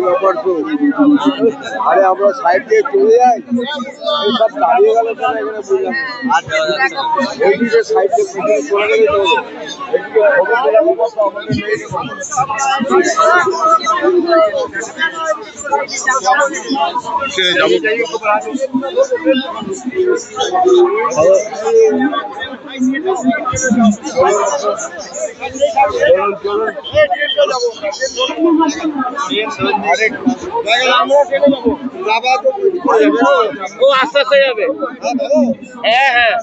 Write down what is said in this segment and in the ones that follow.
ব্যাপার তো, আরে আমরা সাইড দিয়ে চলে যাই, সব দাঁড়িয়ে গেলে তারা এখানে বুঝলাম এইদিকে সাইড দিয়ে চলে গেলে তো আস্তে আস্তে যাবে। হ্যাঁ হ্যাঁ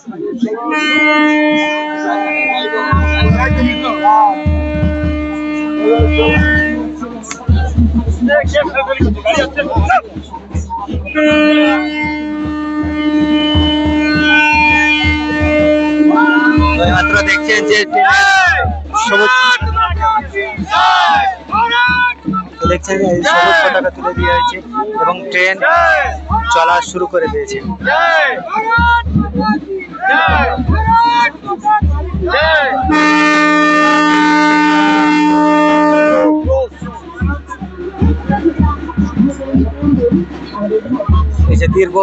মাত্র দেখছেন যে সবুজ দেখছেন সবুজ পতাকা তুলে দেওয়া হয়েছে এবং ট্রেন চলা শুরু করে দিয়েছে। এই যে দীর্ঘ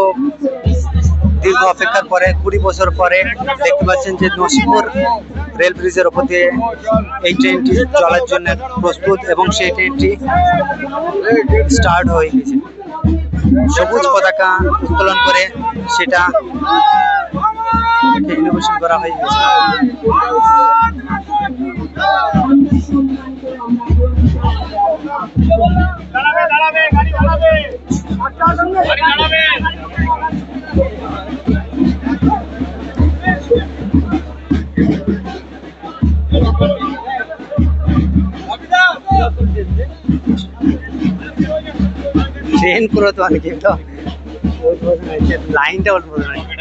অপেক্ষার পরে 20 বছর পরে দেখতে পাচ্ছেন যে নসিপুর রেল ব্রিজের উপর দিয়ে এই ট্রেনটি চলার জন্য প্রস্তুত এবং সেই ট্রেনটি স্টার্ট হয়ে গেছে। সবুজ পতাকা উত্তোলন করে সেটা ইনোভেশন করা হয়ে গেছে। ট্রেন পুরো তো অনেক কিন্তু লাইনটা অল্প দাঁড়াবে